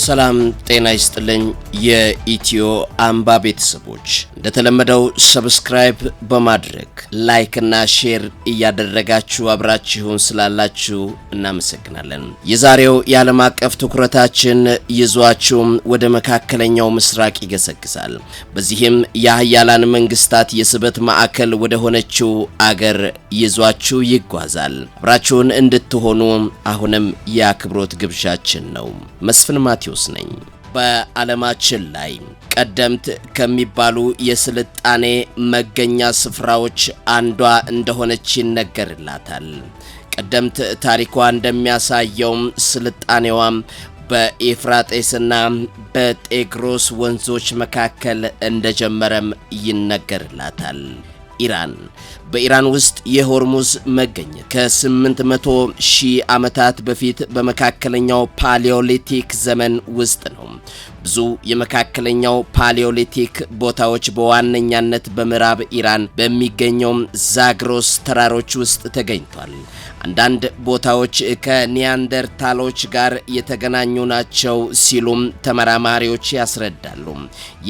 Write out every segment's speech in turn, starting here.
ሰላም ጤና ይስጥልኝ የኢትዮ አምባ ቤተሰቦች እንደተለመደው ሰብስክራይብ በማድረግ ላይክ እና ሼር እያደረጋችሁ አብራችሁን ስላላችሁ እናመሰግናለን። የዛሬው የዓለም አቀፍ ትኩረታችን ይዟችሁ ወደ መካከለኛው ምስራቅ ይገሰግሳል። በዚህም የኃያላን መንግስታት የስበት ማዕከል ወደ ሆነችው አገር ይዟችሁ ይጓዛል። አብራችሁን እንድትሆኑ አሁንም የአክብሮት ግብዣችን ነው። መስፍን ማቴዎስ ነኝ። በዓለማችን ላይ ቀደምት ከሚባሉ የስልጣኔ መገኛ ስፍራዎች አንዷ እንደሆነች ይነገርላታል። ቀደምት ታሪኳ እንደሚያሳየው ስልጣኔዋም በኤፍራጤስና በጤግሮስ ወንዞች መካከል እንደጀመረም ይነገርላታል። ኢራን በኢራን ውስጥ የሆርሙዝ መገኘት ከ800 ሺህ ዓመታት በፊት በመካከለኛው ፓሊዮሊቲክ ዘመን ውስጥ ነው። ብዙ የመካከለኛው ፓሊዮሊቲክ ቦታዎች በዋነኛነት በምዕራብ ኢራን በሚገኘው ዛግሮስ ተራሮች ውስጥ ተገኝቷል። አንዳንድ ቦታዎች ከኒያንደርታሎች ጋር የተገናኙ ናቸው ሲሉም ተመራማሪዎች ያስረዳሉ።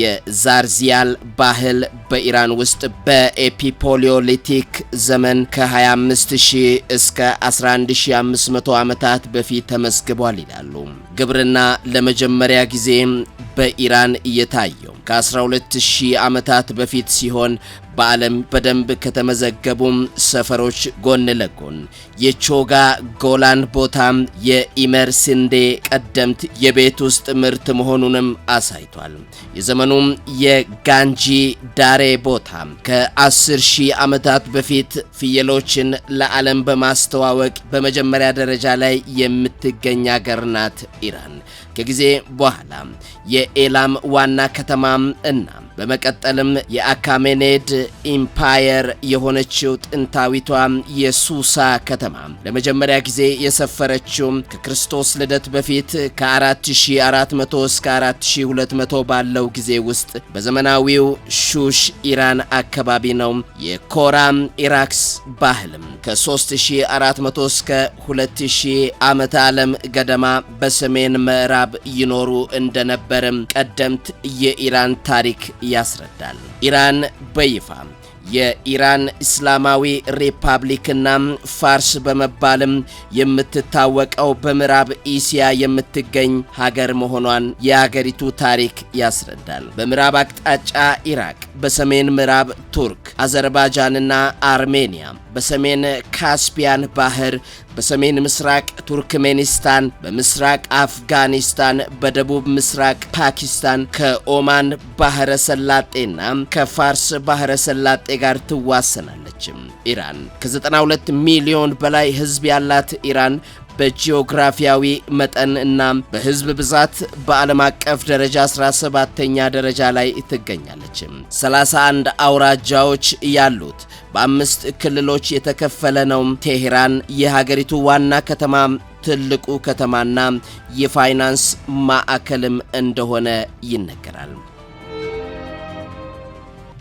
የዛርዚያል ባህል በኢራን ውስጥ በኤፒፖሊዮሊቲክ ዘመን ከ25000 እስከ 11500 ዓመታት በፊት ተመዝግቧል ይላሉ። ግብርና ለመጀመሪያ ጊዜ በኢራን የታየው ከ12000 ዓመታት በፊት ሲሆን በዓለም በደንብ ከተመዘገቡ ሰፈሮች ጎን ለጎን የቾጋ ጎላን ቦታ የኢመር ስንዴ ቀደምት የቤት ውስጥ ምርት መሆኑንም አሳይቷል። የዘመኑ የጋንጂ ዳሬ ቦታ ከ10000 ዓመታት በፊት ፍየሎችን ለዓለም በማስተዋወቅ በመጀመሪያ ደረጃ ላይ የምትገኝ አገር ናት ኢራን። ከጊዜ በኋላ የኤላም ዋና ከተማ እና በመቀጠልም የአካሜኔድ ኢምፓየር የሆነችው ጥንታዊቷ የሱሳ ከተማ ለመጀመሪያ ጊዜ የሰፈረችው ከክርስቶስ ልደት በፊት ከ4400 እስከ 4200 ባለው ጊዜ ውስጥ በዘመናዊው ሹሽ ኢራን አካባቢ ነው። የኮራም ኢራክስ ባህልም ከ3400 እስከ 2000 ዓመተ ዓለም ገደማ በሰሜን ምዕራብ ይኖሩ እንደነበረም ቀደምት የኢራን ታሪክ ያስረዳል። ኢራን በይፋ የኢራን እስላማዊ ሪፐብሊክና ፋርስ በመባልም የምትታወቀው በምዕራብ እስያ የምትገኝ ሀገር መሆኗን የሀገሪቱ ታሪክ ያስረዳል። በምዕራብ አቅጣጫ ኢራቅ፣ በሰሜን ምዕራብ ቱርክ፣ አዘርባይጃንና አርሜኒያ፣ በሰሜን ካስፒያን ባህር፣ በሰሜን ምስራቅ ቱርክሜኒስታን፣ በምስራቅ አፍጋኒስታን፣ በደቡብ ምስራቅ ፓኪስታን ከኦማን ባህረ ሰላጤና ከፋርስ ባህረ ሰላጤ ጋር ትዋሰናለች። ኢራን ከ92 ሚሊዮን በላይ ህዝብ ያላት ኢራን በጂኦግራፊያዊ መጠን እና በህዝብ ብዛት በዓለም አቀፍ ደረጃ 17ኛ ደረጃ ላይ ትገኛለች። 31 አውራጃዎች ያሉት በአምስት ክልሎች የተከፈለ ነው። ቴሄራን የሀገሪቱ ዋና ከተማ፣ ትልቁ ከተማና የፋይናንስ ማዕከልም እንደሆነ ይነገራል።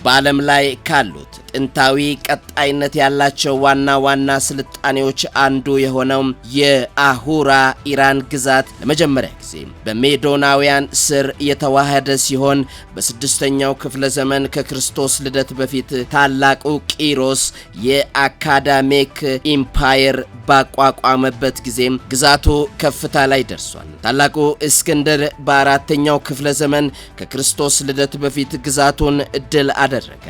በዓለም ላይ ካሉት ጥንታዊ ቀጣይነት ያላቸው ዋና ዋና ስልጣኔዎች አንዱ የሆነው የአሁራ ኢራን ግዛት ለመጀመሪያ ጊዜ በሜዶናውያን ስር የተዋሃደ ሲሆን በ6ኛው ክፍለ ዘመን ከክርስቶስ ልደት በፊት ታላቁ ቂሮስ የአካዳሚክ ኢምፓየር ባቋቋመበት ጊዜ ግዛቱ ከፍታ ላይ ደርሷል። ታላቁ እስክንድር በ4ኛው ክፍለ ዘመን ከክርስቶስ ልደት በፊት ግዛቱን ድል አደረገ።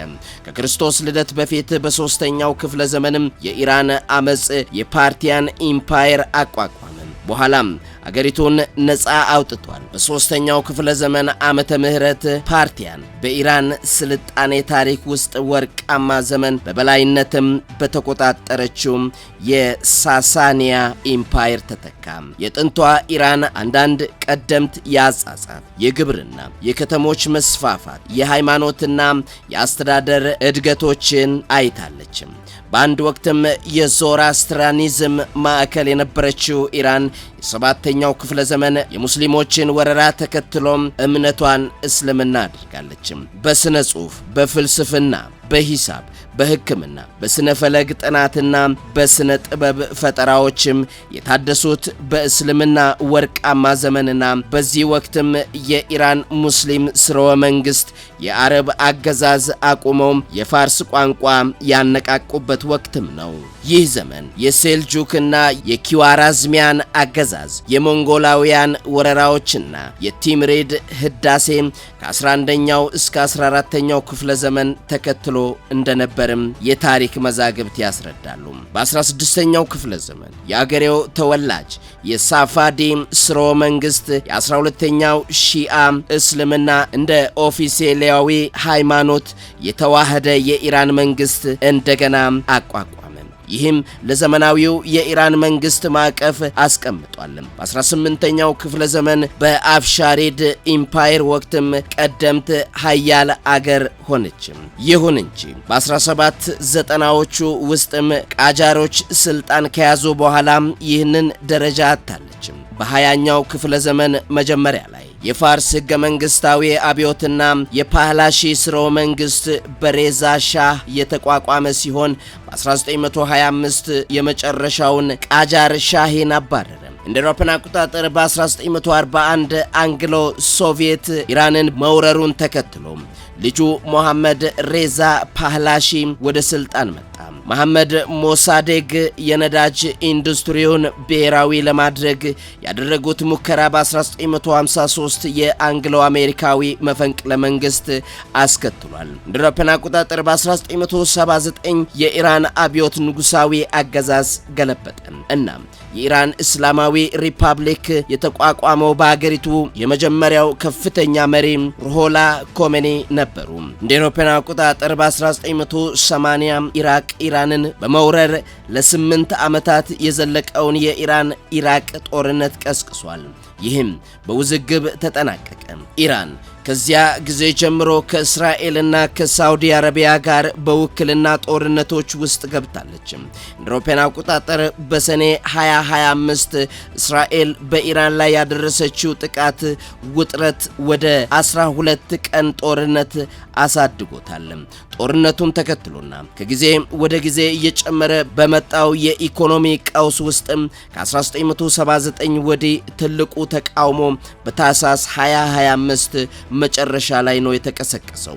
ከክርስቶስ ልደት በፊት በ3ኛው ክፍለ ዘመንም የኢራን አመጽ የፓርቲያን ኢምፓየር አቋቋመ። በኋላም አገሪቱን ነፃ አውጥቷል። በ3ኛው ክፍለ ዘመን ዓመተ ምህረት ፓርቲያን በኢራን ስልጣኔ ታሪክ ውስጥ ወርቃማ ዘመን በበላይነትም በተቆጣጠረችው የሳሳኒያ ኢምፓየር ተተካ። የጥንቷ ኢራን አንዳንድ ቀደምት የአጻጻፍ፣ የግብርና፣ የከተሞች መስፋፋት፣ የሃይማኖትና የአስተዳደር እድገቶችን አይታለች። በአንድ ወቅትም የዞራስትራኒዝም ማዕከል የነበረችው ኢራን የ7ኛው ክፍለ ዘመን የሙስሊሞችን ወረራ ተከትሎም እምነቷን እስልምና አድርጋለች። በስነ ጽሑፍ፣ በፍልስፍና፣ በሂሳብ፣ በሕክምና፣ በስነ ፈለግ ጥናትና በስነ ጥበብ ፈጠራዎችም የታደሱት በእስልምና ወርቃማ ዘመንና በዚህ ወቅትም የኢራን ሙስሊም ስርወ መንግስት የአረብ አገዛዝ አቁመው የፋርስ ቋንቋ ያነቃቁበት ወቅትም ነው። ይህ ዘመን የሴልጁክና የኪዋራዝሚያን አገዛዝ የሞንጎላውያን ወረራዎችና የቲምሪድ ህዳሴ ከ11ኛው እስከ 14ኛው ክፍለ ዘመን ተከትሎ እንደነበርም የታሪክ መዛግብት ያስረዳሉ። በ16ኛው ክፍለ ዘመን የአገሬው ተወላጅ የሳፋዲ ስርወ መንግስት የ12ኛው ሺአ እስልምና እንደ ኦፊሴላዊ ሃይማኖት የተዋሃደ የኢራን መንግስት እንደገና አቋቋመ። ይህም ለዘመናዊው የኢራን መንግስት ማዕቀፍ አስቀምጧል። በ18ኛው ክፍለ ዘመን በአፍሻሪድ ኢምፓየር ወቅትም ቀደምት ሀያል አገር ሆነች። ይሁን እንጂ በ1790ዎቹ ውስጥም ቃጃሮች ስልጣን ከያዙ በኋላ ይህንን ደረጃ አታለች። በ20ኛው ክፍለ ዘመን መጀመሪያ ላይ የፋርስ ህገ መንግስታዊ አብዮትና የፓህላሺ ስርወ መንግስት በሬዛ ሻህ የተቋቋመ ሲሆን በ1925 የመጨረሻውን ቃጃር ሻሂን አባረረ። እንደ አውሮፓውያን አቆጣጠር በ1941 አንግሎ ሶቪየት ኢራንን መውረሩን ተከትሎ ልጁ መሐመድ ሬዛ ፓህላሺ ወደ ስልጣን መጣ። መሐመድ ሞሳዴግ የነዳጅ ኢንዱስትሪውን ብሔራዊ ለማድረግ ያደረጉት ሙከራ በ1953 የአንግሎ አሜሪካዊ መፈንቅለ መንግስት አስከትሏል። እንደ አውሮፓውያን አቆጣጠር በ1979 የኢራን አብዮት ንጉሳዊ አገዛዝ ገለበጠ እና የኢራን እስላማዊ ሪፐብሊክ የተቋቋመው በአገሪቱ የመጀመሪያው ከፍተኛ መሪ ሩሆላ ኮሜኒ ነበሩ። እንደ አውሮፓውያን አቆጣጠር በ1980 ኢራንን በመውረር ለ8 ዓመታት የዘለቀውን የኢራቅ ጦርነት ቀስቅሷል። ይህም በውዝግብ ተጠናቀቀ። ኢራን ከዚያ ጊዜ ጀምሮ ከእስራኤልና ከሳውዲ አረቢያ ጋር በውክልና ጦርነቶች ውስጥ ገብታለች። እንደ አውሮፓውያን አቆጣጠር በሰኔ 2025 እስራኤል በኢራን ላይ ያደረሰችው ጥቃት ውጥረት ወደ 12 ቀን ጦርነት አሳድጎታል። ጦርነቱን ተከትሎና ከጊዜ ወደ ጊዜ እየጨመረ በመጣው የኢኮኖሚ ቀውስ ውስጥ ከ1979 ወዲህ ትልቁ ተቃውሞ በታህሳስ 2025 መጨረሻ ላይ ነው የተቀሰቀሰው።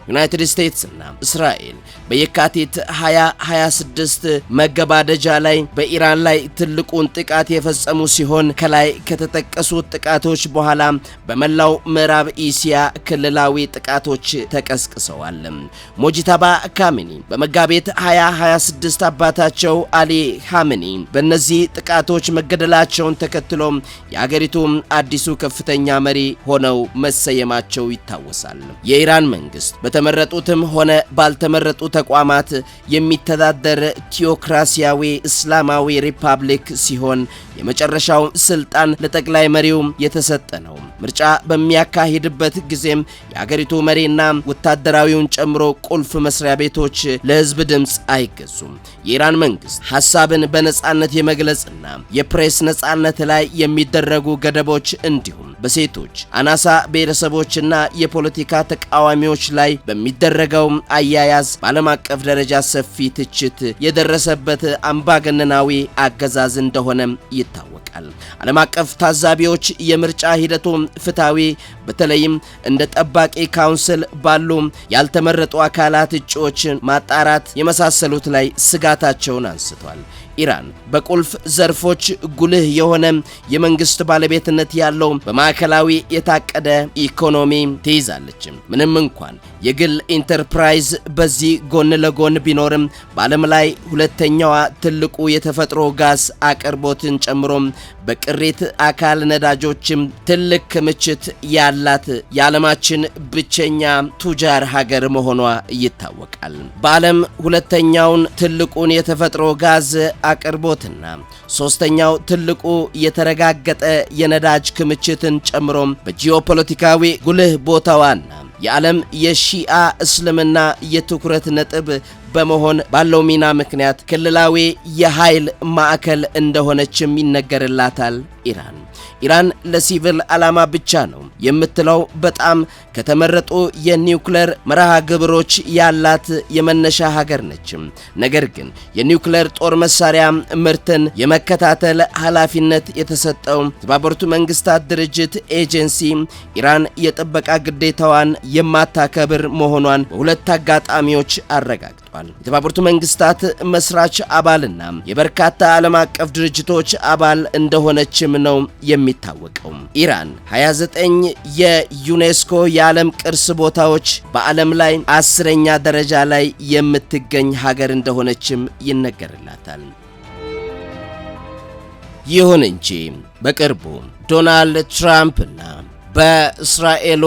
ዩናይትድ ስቴትስ እና እስራኤል በየካቲት 2026 መገባደጃ ላይ በኢራን ላይ ትልቁን ጥቃት የፈጸሙ ሲሆን ከላይ ከተጠቀሱት ጥቃቶች በኋላ በመላው ምዕራብ እስያ ክልላዊ ጥቃቶች ተቀስቅሰዋል። ሞጂታባ ካሚኒ በመጋቢት 2026 አባታቸው አሊ ኻሜኒ በእነዚህ ጥቃቶች መገደላቸውን ተከትሎ የአገሪቱ አዲሱ ከፍተኛ መሪ ሆነው መሰየማቸው ይታወሳል። የኢራን መንግስት በተመረጡትም ሆነ ባልተመረጡ ተቋማት የሚተዳደር ቲዮክራሲያዊ እስላማዊ ሪፐብሊክ ሲሆን የመጨረሻው ስልጣን ለጠቅላይ መሪው የተሰጠ ነው። ምርጫ በሚያካሂድበት ጊዜም የአገሪቱ መሪና ወታደራዊውን ጨምሮ ቁልፍ መስሪያ ቤቶች ለህዝብ ድምጽ አይገዙም። የኢራን መንግስት ሐሳብን በነጻነት የመግለጽና የፕሬስ ነጻነት ላይ የሚደረጉ ገደቦች እንዲሁም በሴቶች አናሳ ብሔረሰቦችና የፖለቲካ ተቃዋሚዎች ላይ በሚደረገው አያያዝ በዓለም አቀፍ ደረጃ ሰፊ ትችት የደረሰበት አምባገነናዊ አገዛዝ እንደሆነ ይታወቃል። ዓለም አቀፍ ታዛቢዎች የምርጫ ሂደቱ ፍትሃዊ፣ በተለይም እንደ ጠባቂ ካውንስል ባሉ ያልተመረጡ አካላት እጩዎችን ማጣራት የመሳሰሉት ላይ ስጋታቸውን አንስተዋል። ኢራን በቁልፍ ዘርፎች ጉልህ የሆነ የመንግስት ባለቤትነት ያለው በማዕከላዊ የታቀደ ኢኮኖሚ ትይዛለች። ምንም እንኳን የግል ኢንተርፕራይዝ በዚህ ጎን ለጎን ቢኖርም በዓለም ላይ ሁለተኛዋ ትልቁ የተፈጥሮ ጋዝ አቅርቦትን ጨምሮ በቅሪት አካል ነዳጆችም ትልቅ ክምችት ያላት የዓለማችን ብቸኛ ቱጃር ሀገር መሆኗ ይታወቃል። በዓለም ሁለተኛውን ትልቁን የተፈጥሮ ጋዝ አቅርቦትና ሶስተኛው ትልቁ የተረጋገጠ የነዳጅ ክምችትን ጨምሮ በጂኦፖለቲካዊ ጉልህ ቦታዋና የዓለም የሺአ እስልምና የትኩረት ነጥብ በመሆን ባለው ሚና ምክንያት ክልላዊ የኃይል ማዕከል እንደሆነችም ይነገርላታል። ኢራን ለሲቪል ዓላማ ብቻ ነው የምትለው በጣም ከተመረጡ የኒውክሌር መርሃ ግብሮች ያላት የመነሻ ሀገር ነች። ነገር ግን የኒውክሌር ጦር መሳሪያ ምርትን የመከታተል ኃላፊነት የተሰጠው የተባበሩት መንግስታት ድርጅት ኤጀንሲ ኢራን የጥበቃ ግዴታዋን የማታከብር መሆኗን በሁለት አጋጣሚዎች አረጋግጧል። የተባበሩት መንግስታት መስራች አባልና የበርካታ ዓለም አቀፍ ድርጅቶች አባል እንደሆነችም ነው የሚታወቀው። ኢራን 29 የዩኔስኮ የዓለም ቅርስ ቦታዎች በዓለም ላይ 10ኛ ደረጃ ላይ የምትገኝ ሀገር እንደሆነችም ይነገርላታል። ይሁን እንጂ በቅርቡ ዶናልድ ትራምፕና በእስራኤሉ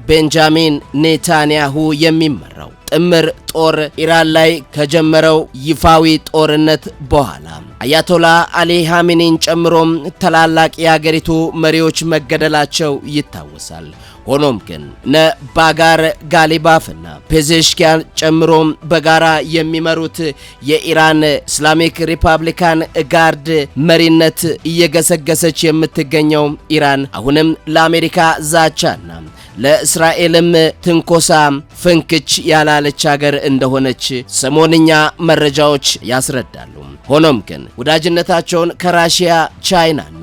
ቤንጃሚን ኔታንያሁ የሚመራው ጥምር ጦር ኢራን ላይ ከጀመረው ይፋዊ ጦርነት በኋላ አያቶላ አሊ ኻሜኒን ጨምሮ ታላላቅ የሀገሪቱ መሪዎች መገደላቸው ይታወሳል። ሆኖም ግን ባጋር ጋሊባፍና ፔዜሽኪያን ጨምሮ በጋራ የሚመሩት የኢራን እስላሚክ ሪፐብሊካን ጋርድ መሪነት እየገሰገሰች የምትገኘው ኢራን አሁንም ለአሜሪካ ዛቻና ለእስራኤልም ትንኮሳ ፍንክች ያላለች ሀገር እንደሆነች ሰሞንኛ መረጃዎች ያስረዳሉ። ሆኖም ግን ወዳጅነታቸውን ከራሺያ፣ ቻይናና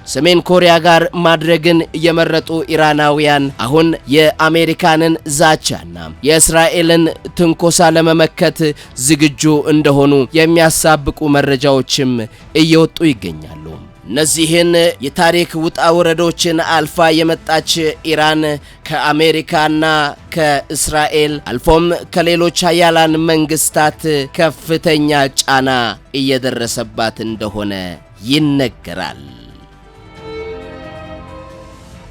ሰሜን ኮሪያ ጋር ማድረግን የመረጡ ኢራናውያን አሁን የአሜሪካንን ዛቻና የእስራኤልን ትንኮሳ ለመመከት ዝግጁ እንደሆኑ የሚያሳብቁ መረጃዎችም እየወጡ ይገኛሉ። እነዚህን የታሪክ ውጣ ወረዶችን አልፋ የመጣች ኢራን ከአሜሪካና ከእስራኤል አልፎም ከሌሎች ሀያላን መንግስታት ከፍተኛ ጫና እየደረሰባት እንደሆነ ይነገራል።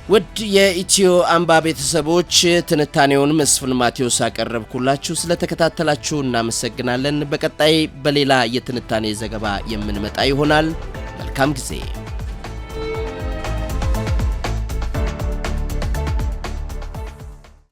ውድ የኢትዮ አምባ ቤተሰቦች ትንታኔውን መስፍን ማቴዎስ አቀረብኩላችሁ። ስለተከታተላችሁ እናመሰግናለን። በቀጣይ በሌላ የትንታኔ ዘገባ የምንመጣ ይሆናል። መልካም ጊዜ